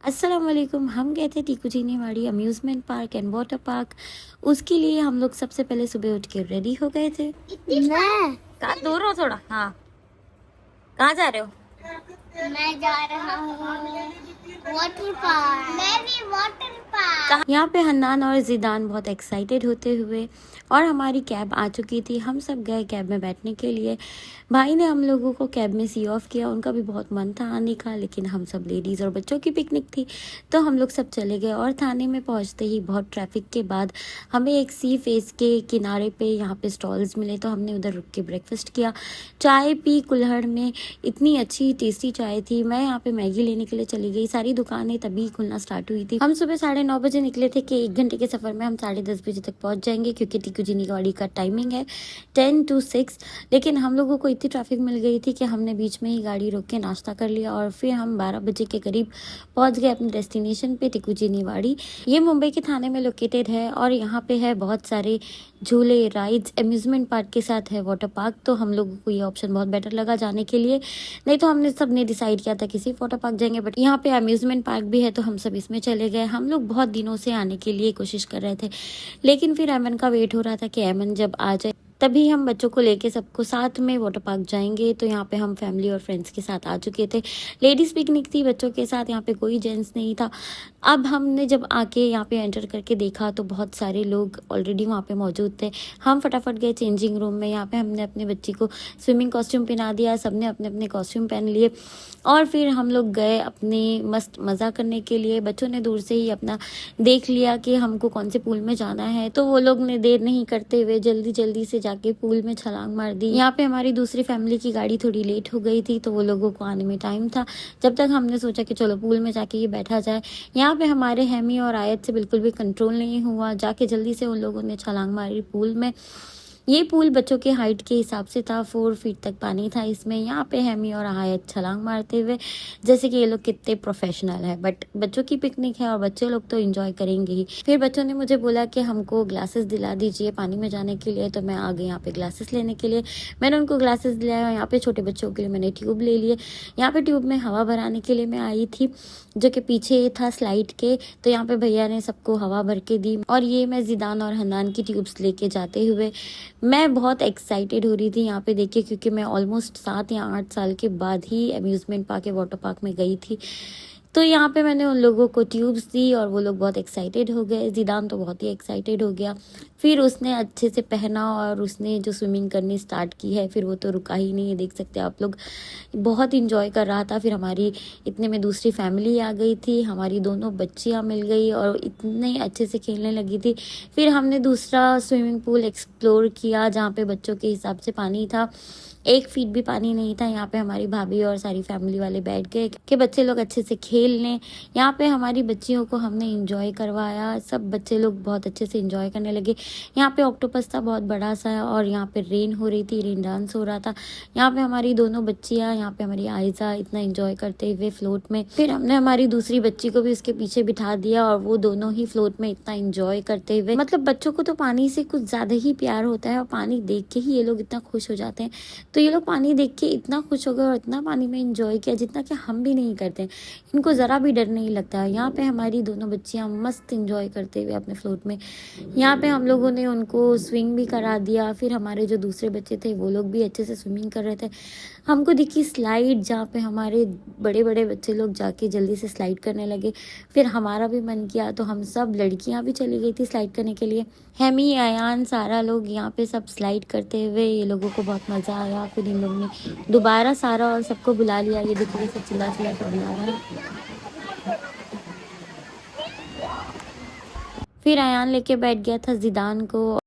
अस्सलाम वालेकुम। हम गए थे Tiku Jiniwadi amusement park and water park. उसके लिए हम लोग सबसे पहले सुबह उठ के रेडी हो गए थे। मैं कहाँ दूर हो थोड़ा? हाँ, कहाँ जा रहे हो? मैं जा रहा हूँ वाटर पार्क। मैं भी वाटर पार्क। यहाँ पे हन्नान और जिदान बहुत एक्साइटेड होते हुए और हमारी कैब आ चुकी थी। हम सब गए कैब में बैठने के लिए। भाई ने हम लोगों को कैब में सी ऑफ किया। उनका भी बहुत मन था आने का, लेकिन हम सब लेडीज़ और बच्चों की पिकनिक थी तो हम लोग सब चले गए। और थाने में पहुँचते ही बहुत ट्रैफिक के बाद हमें एक सी फेस के किनारे पे यहाँ पे स्टॉल्स मिले तो हमने उधर रुक के ब्रेकफास्ट किया, चाय पी कुल्हड़ में। इतनी अच्छी टेस्टी चाय थी। मैं यहाँ पे मैगी लेने के लिए चली गई। सारी दुकानें तभी खुलना स्टार्ट हुई थी। हम सुबह 9:30 बजे निकले थे कि 1 घंटे के सफ़र में हम 10:30 बजे तक पहुँच जाएंगे, क्योंकि टीकू जीनीवाड़ी का टाइमिंग है 10 to 6। लेकिन हम लोगों को इतनी ट्रैफिक मिल गई थी कि हमने बीच में ही गाड़ी रोक के नाश्ता कर लिया और फिर हम 12 बजे के करीब पहुँच गए अपने डेस्टिनेशन पे टीकू जीनीवाड़ी। ये मुंबई के थाने में लोकेटेड है और यहाँ पे है बहुत सारे झूले, राइड्स, अम्यूज़मेंट पार्क के साथ है वाटर पार्क। तो हम लोगों को ये ऑप्शन बहुत बेटर लगा जाने के लिए। नहीं तो हमने सबने डिसाइड किया था किसी वाटर पार्क जाएंगे, बट यहाँ पे अम्यूज़मेंट पार्क भी है तो हम सब इसमें चले गए। हम लोग बहुत दिनों से आने के लिए कोशिश कर रहे थे, लेकिन फिर अमन का वेट हो रहा था कि अमन जब आ जाए तभी हम बच्चों को लेके सबको साथ में वाटर पार्क जाएंगे। तो यहाँ पे हम फैमिली और फ्रेंड्स के साथ आ चुके थे। लेडीज़ पिकनिक थी बच्चों के साथ, यहाँ पे कोई जेंट्स नहीं था। अब हमने जब आके यहाँ पे एंटर करके देखा तो बहुत सारे लोग ऑलरेडी वहाँ पे मौजूद थे। हम फटाफट गए चेंजिंग रूम में। यहाँ पे हमने अपने बच्ची को स्विमिंग कॉस्ट्यूम पहना दिया, सबने अपने अपने कॉस्ट्यूम पहन लिए और फिर हम लोग गए अपने मस्त मज़ा करने के लिए। बच्चों ने दूर से ही अपना देख लिया कि हमको कौन से पूल में जाना है, तो वो लोग ने देर नहीं करते हुए जल्दी जल्दी से जाके पूल में छलांग मार दी। यहाँ पे हमारी दूसरी फैमिली की गाड़ी थोड़ी लेट हो गई थी तो वो लोगों को आने में टाइम था। जब तक हमने सोचा कि चलो पूल में जाके ये बैठा जाए। यहाँ पे हमारे हैमी और आयत से बिल्कुल भी कंट्रोल नहीं हुआ, जाके जल्दी से उन लोगों ने छलांग मारी पूल में। ये पूल बच्चों के हाइट के हिसाब से था, 4 फीट तक पानी था इसमें। यहाँ पे हैमी और आयत छलांग मारते हुए जैसे कि ये लोग कितने प्रोफेशनल है, बट बच्चों की पिकनिक है और बच्चे लोग तो एंजॉय करेंगे ही। फिर बच्चों ने मुझे बोला कि हमको ग्लासेस दिला दीजिए पानी में जाने के लिए, तो मैं आ गई यहाँ पे ग्लासेस लेने के लिए। मैंने उनको ग्लासेस दिलाया। यहाँ पे छोटे बच्चों के लिए मैंने ट्यूब ले लिए। यहाँ पे ट्यूब में हवा भराने के लिए मैं आई थी, जो कि पीछे था स्लाइड के। तो यहाँ पे भैया ने सबको हवा भर के दी और ये मैं जिदान और हन्नान की ट्यूब्स लेके जाते हुए मैं बहुत एक्साइटेड हो रही थी यहाँ पे देखिए, क्योंकि मैं ऑलमोस्ट 7 या 8 साल के बाद ही अम्यूज़मेंट पार्क या वाटर पार्क में गई थी। तो यहाँ पे मैंने उन लोगों को ट्यूब्स दी और वो लोग बहुत एक्साइटेड हो गए। जिदान तो बहुत ही एक्साइटेड हो गया। फिर उसने अच्छे से पहना और उसने जो स्विमिंग करनी स्टार्ट की है फिर वो तो रुका ही नहीं है, देख सकते हैं आप लोग। बहुत इंजॉय कर रहा था। फिर हमारी इतने में दूसरी फैमिली आ गई थी, हमारी दोनों बच्चियाँ मिल गई और इतने अच्छे से खेलने लगी थी। फिर हमने दूसरा स्विमिंग पूल एक्सप्लोर किया जहाँ पे बच्चों के हिसाब से पानी था, 1 फीट भी पानी नहीं था। यहाँ पे हमारी भाभी और सारी फैमिली वाले बैठ गए कि बच्चे लोग अच्छे से खेल लें। यहाँ पे हमारी बच्चियों को हमने इंजॉय करवाया, सब बच्चे लोग बहुत अच्छे से इंजॉय करने लगे। यहाँ पे ऑक्टोपस था बहुत बड़ा सा और यहाँ पे रेन हो रही थी, रेन डांस हो रहा था। यहाँ पे हमारी दोनों बच्चियाँ, यहाँ पे हमारी आयजा इतना इंजॉय करते हुए फ्लोट में। फिर हमने हमारी दूसरी बच्ची को भी उसके पीछे बिठा दिया और वो दोनों ही फ्लोट में इतना इंजॉय करते हुए, मतलब बच्चों को तो पानी से कुछ ज़्यादा ही प्यार होता है और पानी देख के ही ये लोग इतना खुश हो जाते हैं। तो ये लोग पानी देख के इतना खुश हो गए और इतना पानी में इंजॉय किया जितना कि हम भी नहीं करते हैं। इनको ज़रा भी डर नहीं लगता है। यहाँ पे हमारी दोनों बच्चियाँ मस्त इंजॉय करते हुए अपने फ्लोट में। यहाँ पे हम लोगों ने उनको स्विंग भी करा दिया। फिर हमारे जो दूसरे बच्चे थे वो लोग भी अच्छे से स्विमिंग कर रहे थे। हमको दिखी स्लाइड जहाँ पे हमारे बड़े बड़े बच्चे लोग जाके जल्दी से स्लाइड करने लगे। फिर हमारा भी मन किया तो हम सब लड़कियाँ भी चली गई थी स्लाइड करने के लिए। हैमी, अयान, सारा लोग यहाँ पे सब स्लाइड करते हुए, ये लोगों को बहुत मज़ा आया। फिर इन लोगों ने दोबारा सारा और सबको बुला लिया। ये देखिए सब चिल्ला चिल्ला कर बुला रहा है। फिर अयान लेके बैठ गया था जिदान को।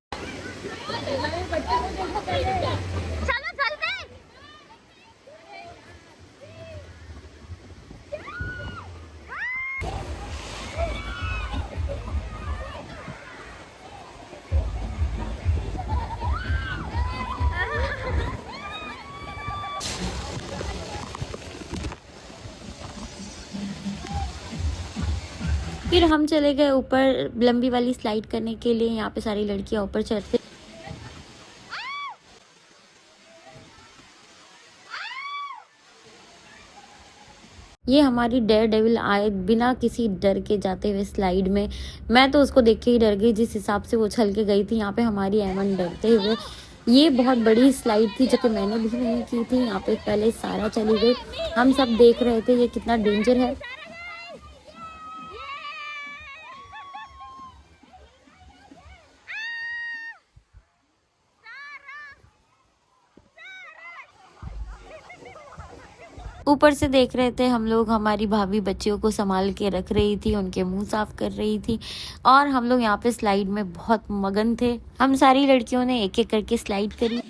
फिर हम चले गए ऊपर लंबी वाली स्लाइड करने के लिए। यहाँ पे सारी लड़कियाँ ऊपर चढ़ते, ये हमारी डेयर डेविल आए बिना किसी डर के जाते हुए स्लाइड में। मैं तो उसको देख के ही डर गई जिस हिसाब से वो छल के गई थी। यहाँ पे हमारी एमन डरते हुए, ये बहुत बड़ी स्लाइड थी जो कि मैंने भी नहीं की थी। यहाँ पे पहले सारा चली गई, हम सब देख रहे थे ये कितना डेंजर है। ऊपर से देख रहे थे हम लोग, हमारी भाभी बच्चियों को संभाल के रख रही थी, उनके मुंह साफ कर रही थी और हम लोग यहाँ पे स्लाइड में बहुत मगन थे। हम सारी लड़कियों ने एक एक करके स्लाइड करी।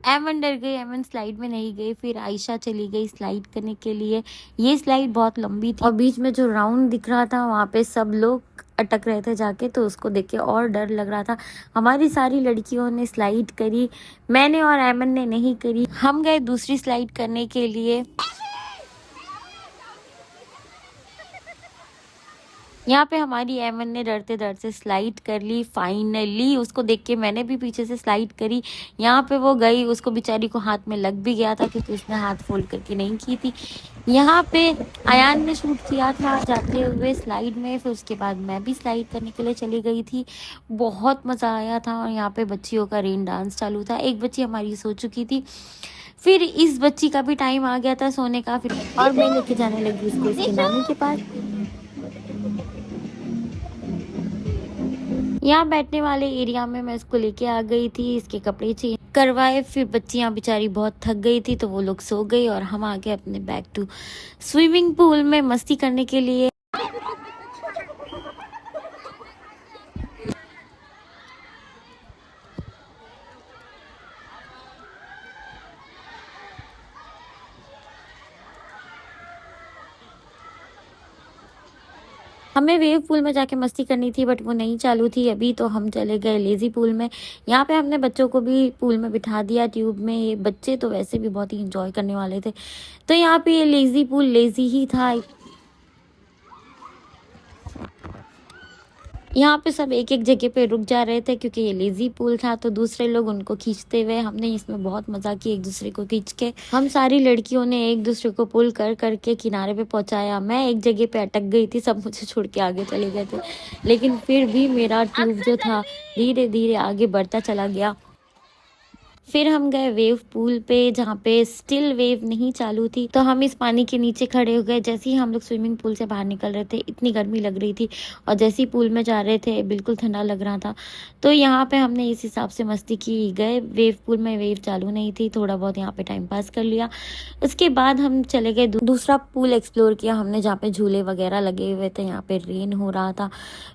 एमन डर गई, एमन स्लाइड में नहीं गई। फिर आयशा चली गई स्लाइड करने के लिए। ये स्लाइड बहुत लंबी थी और बीच में जो राउंड दिख रहा था वहाँ पे सब लोग अटक रहे थे जाके, तो उसको देख के और डर लग रहा था। हमारी सारी लड़कियों ने स्लाइड करी, मैंने और एमन ने नहीं करी। हम गए दूसरी स्लाइड करने के लिए। यहाँ पे हमारी एमन ने डरते डरते स्लाइड कर ली। फाइनली उसको देख के मैंने भी पीछे से स्लाइड करी। यहाँ पे वो गई, उसको बेचारी को हाथ में लग भी गया था क्योंकि उसने हाथ फोल्ड करके नहीं की थी। यहाँ पे अयान ने शूट किया था जाते हुए स्लाइड में। फिर उसके बाद मैं भी स्लाइड करने के लिए चली गई थी। बहुत मज़ा आया था और यहाँ पे बच्चियों का रेन डांस चालू था। एक बच्ची हमारी सो चुकी थी, फिर इस बच्ची का भी टाइम आ गया था सोने का। फिर और मैं लेके जाने लगी इसको इसके नानी के पास। यहाँ बैठने वाले एरिया में मैं इसको लेके आ गई थी, इसके कपड़े चेंज करवाए। फिर बच्चियाँ बेचारी बहुत थक गई थी तो वो लोग सो गई और हम आ गए अपने बैक टू स्विमिंग पूल में मस्ती करने के लिए। हमें वेव पूल में जाके मस्ती करनी थी बट वो नहीं चालू थी अभी, तो हम चले गए लेजी पूल में। यहाँ पे हमने बच्चों को भी पूल में बिठा दिया ट्यूब में। ये बच्चे तो वैसे भी बहुत ही इंजॉय करने वाले थे, तो यहाँ पे ये लेजी पूल लेजी ही था। यहाँ पे सब एक एक जगह पे रुक जा रहे थे क्योंकि ये लेजी पूल था, तो दूसरे लोग उनको खींचते हुए, हमने इसमें बहुत मजा किया एक दूसरे को खींच के। हम सारी लड़कियों ने एक दूसरे को पुल कर करके किनारे पे पहुंचाया। मैं एक जगह पे अटक गई थी, सब मुझे छोड़ के आगे चले गए थे, लेकिन फिर भी मेरा ट्यूब जो था धीरे धीरे आगे बढ़ता चला गया। फिर हम गए वेव पूल पे जहाँ पे स्टिल वेव नहीं चालू थी, तो हम इस पानी के नीचे खड़े हो गए। जैसे ही हम लोग स्विमिंग पूल से बाहर निकल रहे थे इतनी गर्मी लग रही थी और जैसे ही पूल में जा रहे थे बिल्कुल ठंडा लग रहा था। तो यहाँ पे हमने इस हिसाब से मस्ती की। गए वेव पूल में, वेव चालू नहीं थी, थोड़ा बहुत यहाँ पे टाइम पास कर लिया। उसके बाद हम चले गए दूसरा पूल एक्सप्लोर किया हमने जहाँ पे झूले वगैरह लगे हुए थे। यहाँ पे रेन हो रहा था,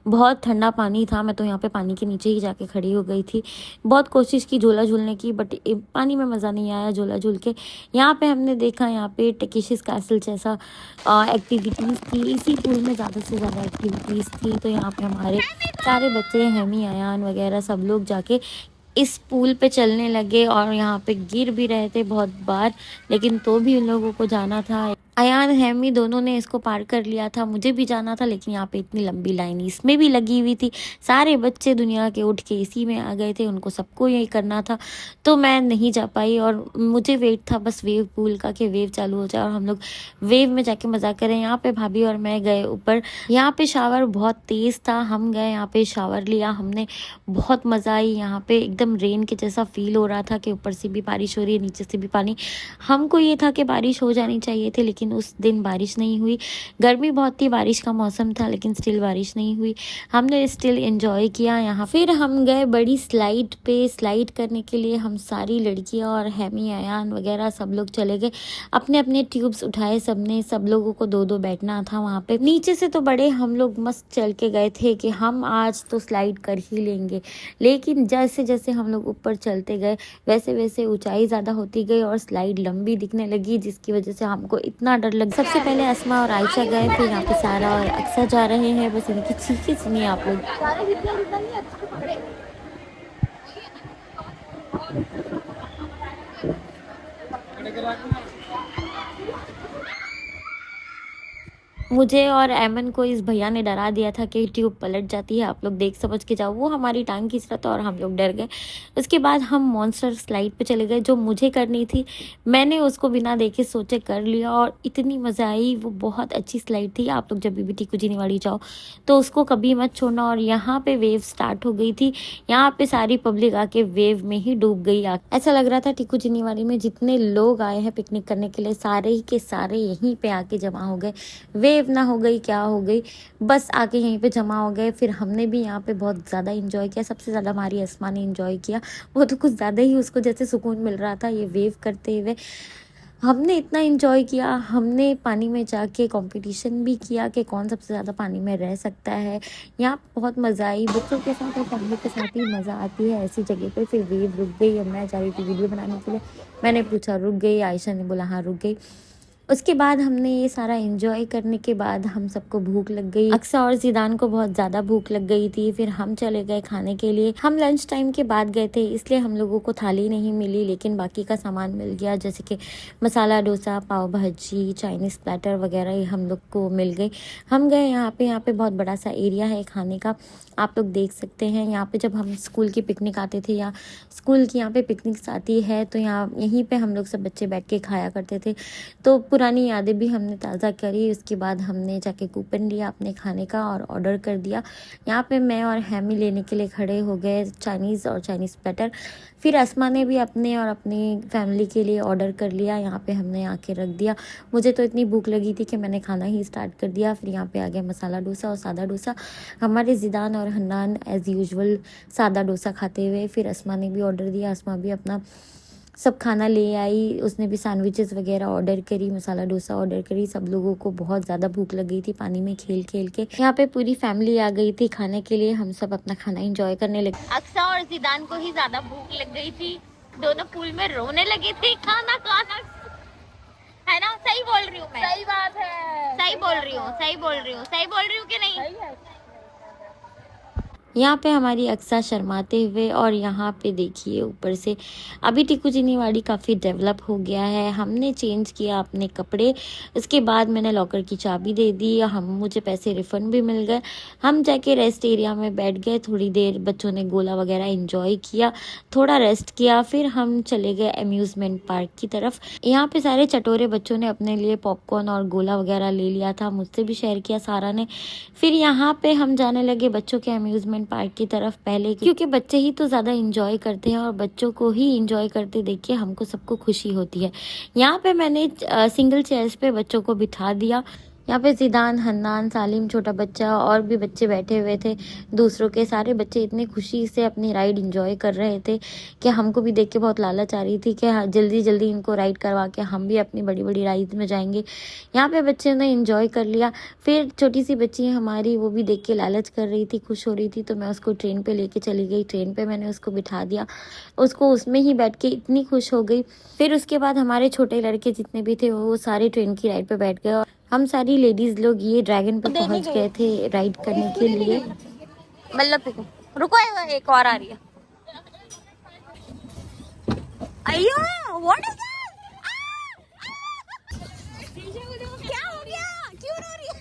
बहुत ठंडा पानी था। मैं तो यहाँ पे पानी के नीचे ही जाके खड़ी हो गई थी। बहुत कोशिश की झूला झूलने की बट पानी में मज़ा नहीं आया झूला झूल के। यहाँ पे हमने देखा यहाँ पे टैकेशिस कैसल जैसा एक्टिविटीज़ थी। इसी पूल में ज़्यादा से ज़्यादा एक्टिविटीज़ थी, तो यहाँ पे हमारे सारे बच्चे हेमी अयान वगैरह सब लोग जाके इस पूल पे चलने लगे और यहाँ पे गिर भी रहे थे बहुत बार, लेकिन तो भी उन लोगों को जाना था। अयान हेमी दोनों ने इसको पार कर लिया था, मुझे भी जाना था, लेकिन यहाँ पे इतनी लंबी लाइन इसमें भी लगी हुई थी। सारे बच्चे दुनिया के उठ के इसी में आ गए थे, उनको सबको यही करना था, तो मैं नहीं जा पाई। और मुझे वेट था बस वेव पूल का कि वेव चालू हो जाए और हम लोग वेव में जाके मजा करें। यहाँ पे भाभी और मैं गए ऊपर। यहाँ पे शावर बहुत तेज था, हम गए यहाँ पे शावर लिया हमने, बहुत मजा आई। यहाँ पे एकदम रेन के जैसा फील हो रहा था कि ऊपर से भी बारिश हो रही है, नीचे से भी पानी। हमको ये था कि बारिश हो जानी चाहिए थी, लेकिन उस दिन बारिश नहीं हुई। गर्मी बहुत थी, बारिश का मौसम था, लेकिन स्टिल बारिश नहीं हुई। हमने स्टिल एंजॉय किया यहाँ। फिर हम गए बड़ी स्लाइड पे स्लाइड करने के लिए। हम सारी लड़कियाँ और हेमी अयान वगैरह सब लोग चले गए, अपने अपने ट्यूब्स उठाए सबने। सब लोगों को दो दो बैठना था वहाँ पे। नीचे से तो बड़े हम लोग मस्त चल के गए थे कि हम आज तो स्लाइड कर ही लेंगे, लेकिन जैसे जैसे हम लोग ऊपर चलते गए वैसे वैसे ऊंचाई ज़्यादा होती गई और स्लाइड लंबी दिखने लगी, जिसकी वजह से हमको इतना डर लग। सबसे पहले अस्मा और आयशा गए, फिर यहाँ पे सारा और अक्सर जा रहे हैं। बस इनकी चीखें सुनिए आप लोग। मुझे और एमन को इस भैया ने डरा दिया था कि ट्यूब पलट जाती है, आप लोग देख समझ के जाओ। वो हमारी टांग खींच रहा था और हम लोग डर गए। उसके बाद हम मॉन्स्टर स्लाइड पे चले गए, जो मुझे करनी थी मैंने उसको बिना देखे सोचे कर लिया और इतनी मज़ा आई। वो बहुत अच्छी स्लाइड थी। आप लोग जब भी टीकू जीनीवाड़ी जाओ तो उसको कभी मत छोड़ना। और यहाँ पे वेव स्टार्ट हो गई थी, यहाँ पे सारी पब्लिक आके वेव में ही डूब गई। ऐसा लग रहा था टीकू जीनीवाड़ी में जितने लोग आए हैं पिकनिक करने के लिए सारे ही के सारे यहीं पे आके जमा हो गए। वेव ना हो गई क्या हो गई, बस आके यहीं पे जमा हो गए। फिर हमने भी यहाँ पे बहुत ज़्यादा इंजॉय किया। सबसे ज़्यादा हमारी अस्मा ने इंजॉय किया। वो तो कुछ ज़्यादा ही उसको जैसे सुकून मिल रहा था ये वेव करते हुए। हमने इतना इंजॉय किया। हमने पानी में जाके कंपटीशन भी किया कि कौन सबसे ज़्यादा पानी में रह सकता है। यहाँ बहुत मज़ा आई। बच्चों के साथ और फैमिली के साथ ही मज़ा आती है ऐसी जगह पे। फिर वेव रुक गई। अब मैं जा रही थी वीडियो बनाने के लिए, मैंने पूछा रुक गई, आयशा ने बोला हाँ रुक गई। उसके बाद हमने ये सारा एंजॉय करने के बाद हम सबको भूख लग गई। अक्सा और ज़िदान को बहुत ज़्यादा भूख लग गई थी। फिर हम चले गए खाने के लिए। हम लंच टाइम के बाद गए थे इसलिए हम लोगों को थाली नहीं मिली, लेकिन बाकी का सामान मिल गया, जैसे कि मसाला डोसा, पाव भाजी, चाइनीज़ प्लेटर वगैरह ये हम लोग को मिल गई। हम गए यहाँ पे बहुत बड़ा सा एरिया है खाने का, आप लोग देख सकते हैं। यहाँ पे जब हम स्कूल की पिकनिक आते थे या स्कूल की यहाँ पे पिकनिक्स आती है तो यहाँ यहीं पे हम लोग सब बच्चे बैठ के खाया करते थे। तो पुरानी यादें भी हमने ताज़ा करी। उसके बाद हमने जाके कूपन लिया अपने खाने का और ऑर्डर कर दिया। यहाँ पे मैं और हैमी लेने के लिए खड़े हो गए चाइनीज़ और चाइनीज़ प्लेटर। फिर अस्मा ने भी अपने और अपनी फैमिली के लिए ऑर्डर कर लिया। यहाँ पे हमने आके रख दिया। मुझे तो इतनी भूख लगी थी कि मैंने खाना ही स्टार्ट कर दिया। फिर यहाँ पे आ गया मसाला डोसा और सादा डोसा। हमारे ज़िदान और हन्नान एज़ यूजुअल सादा डोसा खाते हुए। फिर अस्मा ने भी ऑर्डर दिया। अस्मा भी अपना सब खाना ले आई। उसने भी सैंडविचेस वगैरह ऑर्डर करी, मसाला डोसा ऑर्डर करी। सब लोगों को बहुत ज़्यादा भूख लग गई थी पानी में खेल खेल के। यहाँ पे पूरी फैमिली आ गई थी खाने के लिए। हम सब अपना खाना एंजॉय करने लगे। अक्सा और ज़िदान को ही ज़्यादा भूख लग गई थी, दोनों पूल में रोने लगे थे खाना खाना, है ना? सही बोल रही हूँ मैं? सही बात है। सही बोल रही हूँ, सही बोल रही हूँ, सही बोल रही हूँ कि नहीं? सही है। यहाँ पे हमारी अक्सा शर्माते हुए, और यहाँ पे देखिए ऊपर से अभी टीकू जीनीवाड़ी काफ़ी डेवलप हो गया है। हमने चेंज किया अपने कपड़े। उसके बाद मैंने लॉकर की चाबी दे दी। मुझे पैसे रिफ़ंड भी मिल गए। हम जाके रेस्ट एरिया में बैठ गए। थोड़ी देर बच्चों ने गोला वगैरह एंजॉय किया, थोड़ा रेस्ट किया। फिर हम चले गए अम्यूज़मेंट पार्क की तरफ। यहाँ पे सारे चटोरे बच्चों ने अपने लिए पॉपकॉर्न और गोला वगैरह ले लिया था, मुझसे भी शेयर किया सारा ने। फिर यहाँ पे हम जाने लगे बच्चों के अम्यूज़मेंट पार्क की तरफ पहले, क्योंकि बच्चे ही तो ज़्यादा इंजॉय करते हैं और बच्चों को ही इंजॉय करते देख के हमको सबको खुशी होती है। यहाँ पे मैंने सिंगल चेयर्स पे बच्चों को बिठा दिया। यहाँ पे ज़िदान, हन्नान, सालिम, छोटा बच्चा और भी बच्चे बैठे हुए थे दूसरों के। सारे बच्चे इतने खुशी से अपनी राइड इंजॉय कर रहे थे कि हमको भी देख के बहुत लालच आ रही थी कि हाँ जल्दी जल्दी इनको राइड करवा के हम भी अपनी बड़ी बड़ी राइड में जाएंगे। यहाँ पे बच्चों ने इंजॉय कर लिया। फिर छोटी सी बच्ची हमारी, वो भी देख के लालच कर रही थी, खुश हो रही थी, तो मैं उसको ट्रेन पे लेके चली गई। ट्रेन पे मैंने उसको बिठा दिया, उसको उसमें ही बैठ के इतनी खुश हो गई। फिर उसके बाद हमारे छोटे लड़के जितने भी थे वो सारे ट्रेन की राइड पे बैठ गए और हम सारी लेडीज लोग ये ड्रैगन पे पहुंच गए थे राइड करने के लिए। मतलब रुको, एक और आ रही है। अयो व्हाट इज क्या हो गया, क्यों रो रही है?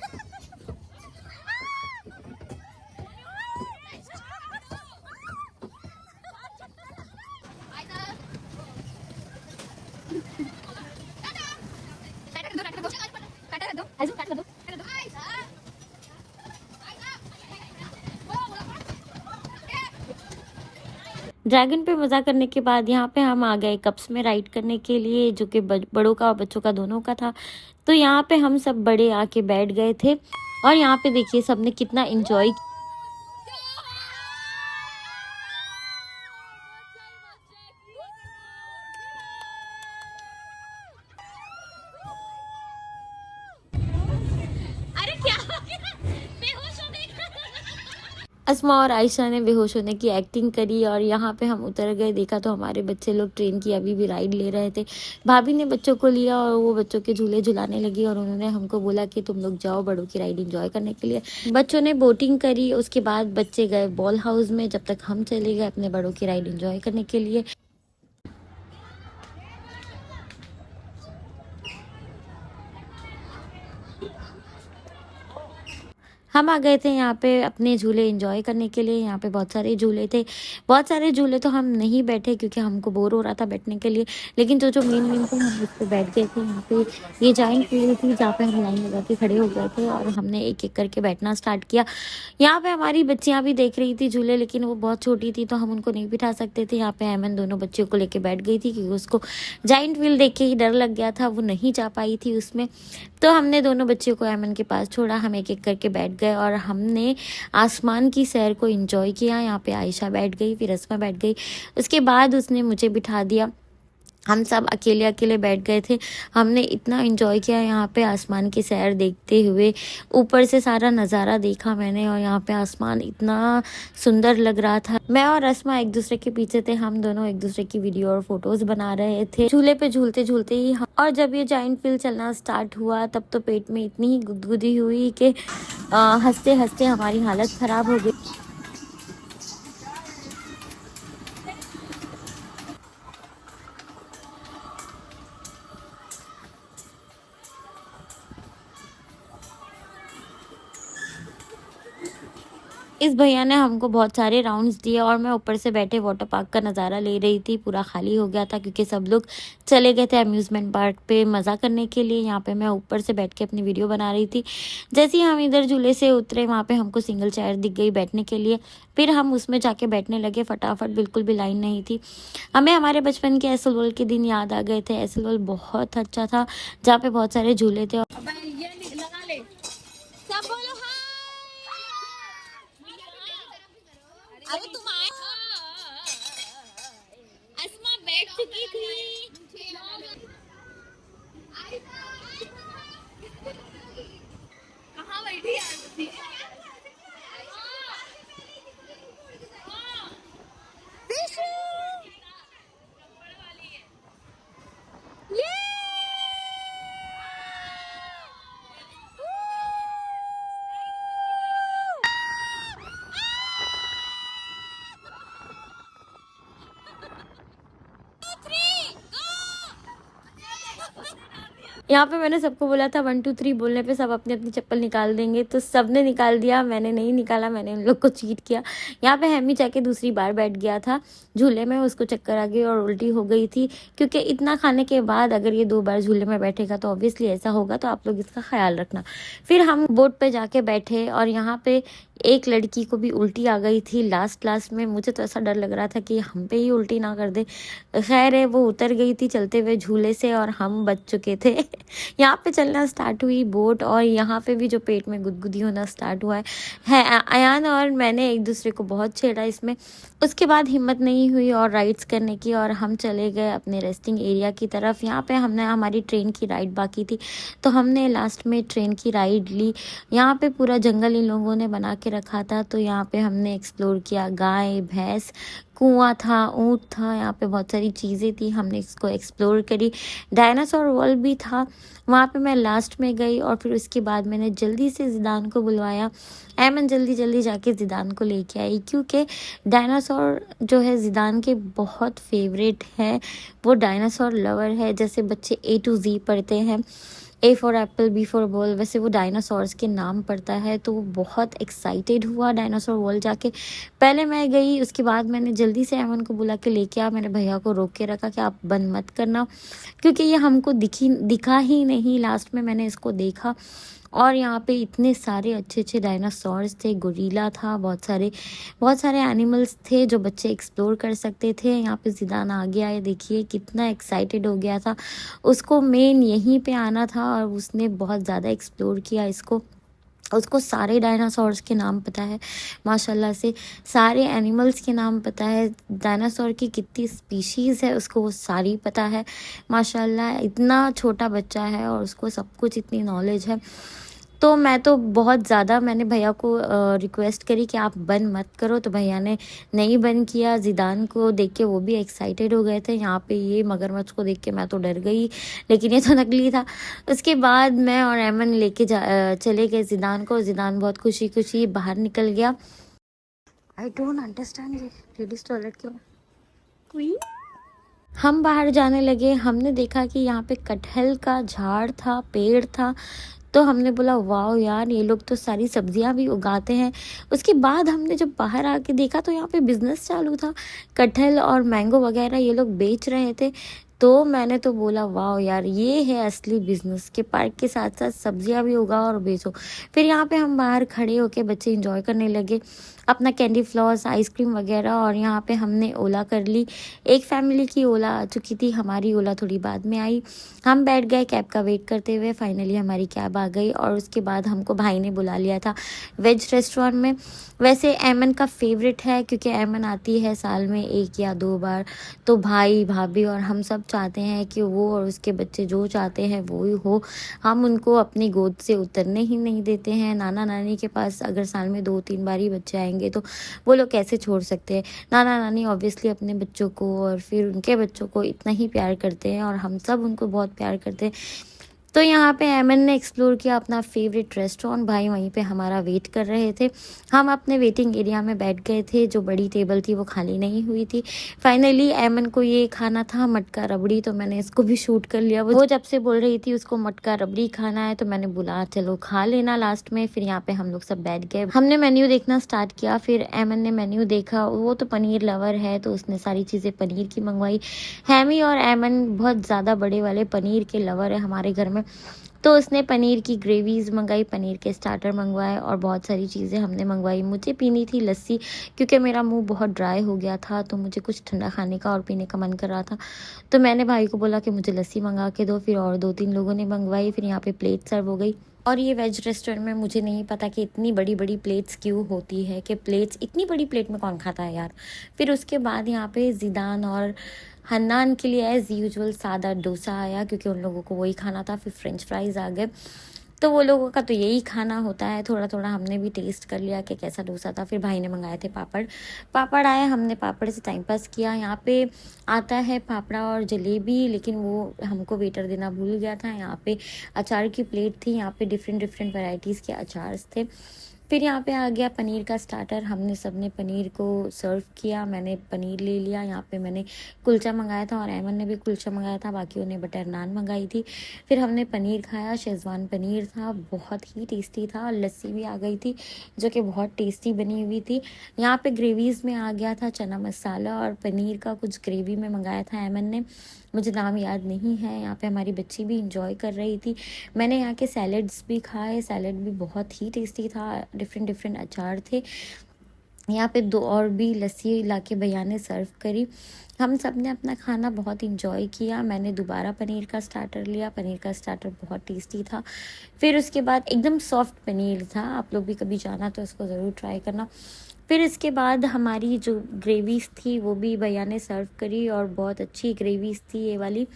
ड्रैगन पे मज़ा करने के बाद यहाँ पे हम आ गए कप्स में राइड करने के लिए, जो कि बड़ों का और बच्चों का दोनों का था। तो यहाँ पे हम सब बड़े आके बैठ गए थे और यहाँ पे देखिए सबने कितना एंजॉय। अस्मा और आयशा ने बेहोश होने की एक्टिंग करी और यहाँ पे हम उतर गए। देखा तो हमारे बच्चे लोग ट्रेन की अभी भी राइड ले रहे थे। भाभी ने बच्चों को लिया और वो बच्चों के झूले झुलाने लगी और उन्होंने हमको बोला कि तुम लोग जाओ बड़ों की राइड एंजॉय करने के लिए। बच्चों ने बोटिंग करी। उसके बाद बच्चे गए बॉल हाउस में, जब तक हम चले गए अपने बड़ों की राइड एंजॉय करने के लिए। हम आ गए थे यहाँ पे अपने झूले एंजॉय करने के लिए। यहाँ पे बहुत सारे झूले थे, बहुत सारे झूले तो हम नहीं बैठे क्योंकि हमको बोर हो रहा था बैठने के लिए, लेकिन जो जो मेन थे हम उस पर बैठ गए थे। यहाँ पे ये जाइंट व्हील थी जहाँ पे हम लाइन लगा के खड़े हो गए थे और हमने एक एक करके बैठना स्टार्ट किया। यहाँ पे हमारी बच्चियाँ भी देख रही थी झूले, लेकिन वो बहुत छोटी थी तो हम उनको नहीं बिठा सकते थे। यहाँ पे ऐमन दोनों बच्चियों को लेके बैठ गई थी क्योंकि उसको जाइंट व्हील देख के ही डर लग गया था, वो नहीं जा पाई थी उसमें। तो हमने दोनों बच्चियों को ऐमन के पास छोड़ा, हम एक एक करके बैठ गए और हमने आसमान की सैर को एंजॉय किया। यहाँ पे आयशा बैठ गई, फिर अस्मा बैठ गई, उसके बाद उसने मुझे बिठा दिया। हम सब अकेले अकेले बैठ गए थे। हमने इतना एंजॉय किया यहाँ पे आसमान की सैर देखते हुए, ऊपर से सारा नज़ारा देखा मैंने और यहाँ पे आसमान इतना सुंदर लग रहा था। मैं और अस्मा एक दूसरे के पीछे थे, हम दोनों एक दूसरे की वीडियो और फोटोज बना रहे थे झूले पे झूलते झूलते ही। और जब ये जाइंट व्हील चलना स्टार्ट हुआ तब तो पेट में इतनी ही गुदगुदी हुई कि हंसते हंसते हमारी हालत ख़राब हो गई। इस भैया ने हमको बहुत सारे राउंड्स दिए और मैं ऊपर से बैठे वाटर पार्क का नज़ारा ले रही थी। पूरा खाली हो गया था क्योंकि सब लोग चले गए थे अम्यूज़मेंट पार्क पे मज़ा करने के लिए। यहाँ पे मैं ऊपर से बैठ के अपनी वीडियो बना रही थी। जैसे ही हम इधर झूले से उतरे वहाँ पे हमको सिंगल चेयर दिख गई बैठने के लिए, फिर हम उसमें जाके बैठने लगे फटाफट, बिल्कुल भी लाइन नहीं थी। हमें हमारे बचपन के एसएल के दिन याद आ गए थे। एसएल बहुत अच्छा था जहाँ पे बहुत सारे झूले थे। अरे तुम आए, अस्मा बैठ चुकी थी। कहाँ बैठी है? यहाँ पे मैंने सबको बोला था 1 2 3 बोलने पे सब अपनी अपनी चप्पल निकाल देंगे, तो सबने निकाल दिया, मैंने नहीं निकाला, मैंने उन लोग को चीट किया। यहाँ पे हेमी जाके दूसरी बार बैठ गया था झूले में, उसको चक्कर आ गई और उल्टी हो गई थी क्योंकि इतना खाने के बाद अगर ये 2 बार झूले में बैठेगा तो ऑब्वियसली ऐसा होगा, तो आप लोग इसका ख्याल रखना। फिर हम बोट पे जाके बैठे और यहाँ पे एक लड़की को भी उल्टी आ गई थी लास्ट में। मुझे तो ऐसा डर लग रहा था कि हम पे ही उल्टी ना कर दे। खैर है, वो उतर गई थी चलते हुए झूले से और हम बच चुके थे। यहाँ पे चलना स्टार्ट हुई बोट और यहाँ पे भी जो पेट में गुदगुदी होना स्टार्ट हुआ है अयान और मैंने एक दूसरे को बहुत छेड़ा इसमें। उसके बाद हिम्मत नहीं हुई और राइड्स करने की और हम चले गए अपने रेस्टिंग एरिया की तरफ। यहाँ पे हमने हमारी ट्रेन की राइड बाकी थी तो हमने लास्ट में ट्रेन की राइड ली। यहाँ पे पूरा जंगल इन लोगों ने बना के रखा था, तो यहाँ पे हमने एक्सप्लोर किया। गाय, भैंस, कुआं था, ऊँट था, यहाँ पे बहुत सारी चीज़ें थी, हमने इसको एक्सप्लोर करी। डायनासोर वर्ल्ड भी था, वहाँ पे मैं लास्ट में गई और फिर उसके बाद मैंने जल्दी से ज़िदान को बुलवाया। ऐमन जल्दी जाके ज़िदान को लेके आई क्योंकि डायनासोर जो है ज़िदान के बहुत फेवरेट है, वो डायनासोर लवर है। जैसे बच्चे A to Z पढ़ते हैं, A for Apple, B for ball, वैसे वो डायनासोर्स के नाम पड़ता है। तो वो बहुत एक्साइटेड हुआ डायनासोर वर्ल्ड जाके। पहले मैं गई, उसके बाद मैंने जल्दी से ऐमन को बुला के लेके आ। मैंने भैया को रोक के रखा कि आप बंद मत करना क्योंकि ये हमको दिखा ही नहीं। लास्ट में मैंने इसको देखा और यहाँ पे इतने सारे अच्छे डायनासोर्स थे, गोरिल्ला था, बहुत सारे एनिमल्स थे जो बच्चे एक्सप्लोर कर सकते थे। यहाँ पे ज़िदान आ गया है, देखिए कितना एक्साइटेड हो गया था। उसको मेन यहीं पे आना था और उसने बहुत ज़्यादा एक्सप्लोर किया इसको। उसको सारे डायनासोर्स के नाम पता है माशाल्लाह से, सारे एनिमल्स के नाम पता है, डायनासोर की कितनी स्पीशीज़ है उसको वो सारी पता है माशाल्लाह। इतना छोटा बच्चा है और उसको सब कुछ इतनी नॉलेज है। तो मैं तो बहुत ज़्यादा मैंने भैया को रिक्वेस्ट करी कि आप बंद मत करो, तो भैया ने नहीं बंद किया। ज़िदान को देख के वो भी एक्साइटेड हो गए थे। यहाँ पे ये मगरमच्छ को देख के मैं तो डर गई, लेकिन ये तो नकली था। उसके बाद मैं और ऐमन लेके चले गए ज़िदान को। ज़िदान बहुत खुशी बाहर निकल गया। आई डोंट अंडरस्टैंड ये लेडीज टॉयलेट क्यों। हम बाहर जाने लगे, हमने देखा कि यहाँ पे कटहल का झाड़ था, पेड़ था, तो हमने बोला वाह यार, ये लोग तो सारी सब्जियां भी उगाते हैं। उसके बाद हमने जब बाहर आके देखा तो यहाँ पे बिजनेस चालू था, कटहल और मैंगो वगैरह ये लोग बेच रहे थे। तो मैंने तो बोला वाह यार, ये है असली बिजनेस, के पार्क के साथ साथ सब्जियां भी उगाओ और बेचो। फिर यहाँ पे हम बाहर खड़े होके बच्चे इंजॉय करने लगे अपना कैंडी फ्लॉस, आइसक्रीम वगैरह। और यहाँ पे हमने ओला कर ली। एक फैमिली की ओला आ चुकी थी, हमारी ओला थोड़ी बाद में आई। हम बैठ गए कैब का वेट करते हुए। फाइनली हमारी कैब आ गई और उसके बाद हमको भाई ने बुला लिया था वेज रेस्टोरेंट में। वैसे ऐमन का फेवरेट है, क्योंकि ऐमन आती है साल में 1 या 2 बार। तो भाई भाभी और हम सब चाहते हैं कि वो और उसके बच्चे जो चाहते हैं वो ही हो। हम उनको अपनी गोद से उतरने ही नहीं देते हैं। नाना नानी के पास अगर साल में 2-3 बार ही बच्चे आएंगे तो वो लोग कैसे छोड़ सकते हैं। नाना नानी ऑब्वियसली अपने बच्चों को और फिर उनके बच्चों को इतना ही प्यार करते हैं और हम सब उनको बहुत प्यार करते हैं। तो यहाँ पे ऐमन ने एक्सप्लोर किया अपना फेवरेट रेस्टोरेंट। भाई वहीं पे हमारा वेट कर रहे थे। हम अपने वेटिंग एरिया में बैठ गए थे, जो बड़ी टेबल थी वो खाली नहीं हुई थी। फाइनली ऐमन को ये खाना था मटका रबड़ी, तो मैंने इसको भी शूट कर लिया। वो जब से बोल रही थी उसको मटका रबड़ी खाना है, तो मैंने बोला चलो खा लेना लास्ट में। फिर यहाँ पे हम लोग सब बैठ गए, हमने मेन्यू देखना स्टार्ट किया। फिर ऐमन ने मेन्यू देखा, वो तो पनीर लवर है तो उसने सारी चीज़ें पनीर की मंगवाई। हैमी और ऐमन बहुत ज़्यादा बड़े वाले पनीर के लवर है हमारे घर में, तो उसने पनीर की ग्रेवीज मंगाई, पनीर के स्टार्टर मंगवाए और बहुत सारी चीज़ें हमने मंगवाई। मुझे पीनी थी लस्सी, क्योंकि मेरा मुंह बहुत ड्राई हो गया था, तो मुझे कुछ ठंडा खाने का और पीने का मन कर रहा था। तो मैंने भाई को बोला कि मुझे लस्सी मंगा के दो। फिर और 2-3 लोगों ने मंगवाई। फिर यहाँ पे प्लेट सर्व हो गई। और ये वेज रेस्टोरेंट में मुझे नहीं पता कि इतनी बड़ी बड़ी प्लेट्स क्यों होती है, कि प्लेट्स इतनी बड़ी प्लेट में कौन खाता है यार। फिर उसके बाद यहाँ पे जिदान और हन्नान के लिए एज़ यूजुअल सादा डोसा आया, क्योंकि उन लोगों को वही खाना था। फिर फ्रेंच फ्राइज़ आ गए। तो वो लोगों का तो यही खाना होता है। थोड़ा थोड़ा हमने भी टेस्ट कर लिया कि कैसा डोसा था। फिर भाई ने मंगाए थे पापड़। पापड़ आए, हमने पापड़ से टाइम पास किया। यहाँ पे आता है फाफड़ा और जलेबी, लेकिन वो हमको वेटर देना भूल गया था। यहाँ पे अचार की प्लेट थी, यहाँ पे डिफरेंट डिफरेंट वैरायटीज़ के अचार थे। फिर यहाँ पे आ गया पनीर का स्टार्टर। हमने सबने पनीर को सर्व किया। मैंने पनीर ले लिया। यहाँ पे मैंने कुलचा मंगाया था और ऐमन ने भी कुलचा मंगाया था, बाकी उन्हें बटर नान मंगाई थी। फिर हमने पनीर खाया, शेजवान पनीर था, बहुत ही टेस्टी था। लस्सी भी आ गई थी जो कि बहुत टेस्टी बनी हुई थी। यहाँ पे ग्रेवीज़ में आ गया था चना मसाला और पनीर का कुछ ग्रेवी में मंगाया था ऐमन ने, मुझे नाम याद नहीं है। यहाँ पे हमारी बच्ची भी इंजॉय कर रही थी। मैंने यहाँ के सैलड्स भी खाए, सैलड भी बहुत ही टेस्टी था। डिफरेंट डिफरेंट अचार थे। यहाँ पे 2 और भी लस्सी लाके भैया ने सर्व करी। हम सब ने अपना खाना बहुत इंजॉय किया। मैंने दोबारा पनीर का स्टार्टर लिया। पनीर का स्टार्टर बहुत टेस्टी था। फिर उसके बाद एकदम सॉफ्ट पनीर था। आप लोग भी कभी जाना तो इसको ज़रूर ट्राई करना। फिर इसके बाद हमारी जो ग्रेवीज़ थी वो भी भैया ने सर्व करी और बहुत अच्छी ग्रेवीज़ थी ये वाली।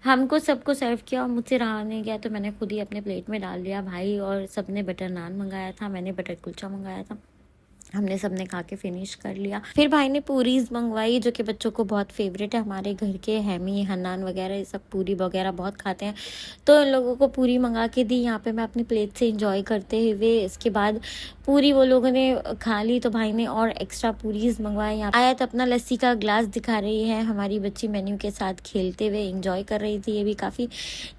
हमको सबको सर्व किया और मुझसे रहा नहीं गया, तो मैंने खुद ही अपने प्लेट में डाल लिया। भाई और सबने बटर नान मंगाया था, मैंने बटर कुलचा मंगाया था। हमने सबने खा के फिनिश कर लिया। फिर भाई ने पूरीज मंगवाई, जो कि बच्चों को बहुत फेवरेट है। हमारे घर के हैमी, हन्नान वगैरह ये सब पूरी वगैरह बहुत खाते हैं, तो इन लोगों को पूरी मंगा के दी। यहाँ पे मैं अपनी प्लेट से इंजॉय करते हुए, इसके बाद पूरी वो लोगों ने खा ली, तो भाई ने और एक्स्ट्रा पूरीज मंगवाए। यहाँ आया तो अपना लस्सी का ग्लास दिखा रही है। हमारी बच्ची मेन्यू के साथ खेलते हुए इंजॉय कर रही थी। ये भी काफ़ी,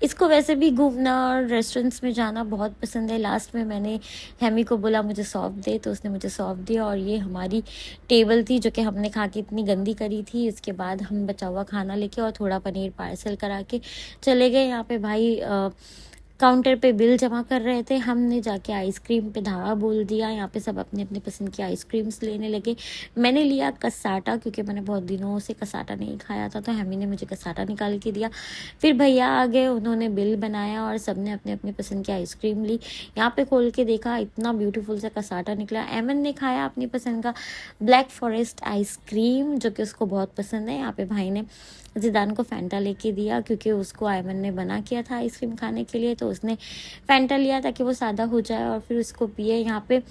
इसको वैसे भी घूमना और रेस्टोरेंट्स में जाना बहुत पसंद है। लास्ट में मैंने हैमी को बोला मुझे सौंप दे, तो उसने मुझे सौंप दिया। और ये हमारी टेबल थी जो कि हमने खा के इतनी गंदी करी थी। उसके बाद हम बचा हुआ खाना लेके और थोड़ा पनीर पार्सल करा के चले गए। यहाँ पे भाई काउंटर पे बिल जमा कर रहे थे। हमने जाके आइसक्रीम पे धावा बोल दिया। यहाँ पे सब अपने अपने पसंद की आइसक्रीम्स लेने लगे। मैंने लिया कसाटा, क्योंकि मैंने बहुत दिनों से कसाटा नहीं खाया था, तो हमी ने मुझे कसाटा निकाल के दिया। फिर भैया आ गए, उन्होंने बिल बनाया और सबने अपने अपने पसंद की आइसक्रीम ली। यहाँ पे खोल के देखा, इतना ब्यूटीफुल सा कसाटा निकला। एमन ने खाया अपनी पसंद का ब्लैक फॉरेस्ट आइसक्रीम, जो कि उसको बहुत पसंद है। यहाँ पे भाई ने जिदान को फैंटा लेके दिया, क्योंकि उसको आयमन ने बना किया था आइसक्रीम खाने के लिए, तो उसने फैंटा लिया ताकि वो सादा हो जाए और फिर उसको पिए। यहाँ पे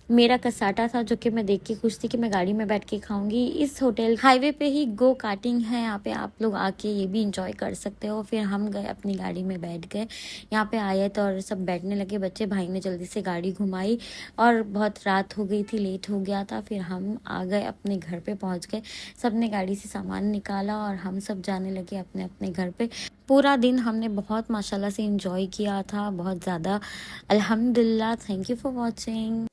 मेरा कसाटा था जो कि मैं देख के खुश थी कि मैं गाड़ी में बैठ के खाऊंगी। इस होटल हाईवे पे ही गो कार्टिंग है, यहाँ पे आप लोग आके ये भी इंजॉय कर सकते हो। फिर हम गए अपनी गाड़ी में बैठ गए, यहाँ पे आए तो और सब बैठने लगे बच्चे। भाई ने जल्दी से गाड़ी घुमाई और बहुत रात हो गई थी, लेट हो गया था। फिर हम आ गए अपने घर पे पहुँच गए, सब ने गाड़ी से सामान निकाला और हम सब जाने लगे अपने अपने घर पे। पूरा दिन हमने बहुत माशाल्लाह से इंजॉय किया था, बहुत ज़्यादा। अल्हम्दुलिल्लाह। Thank you for watching.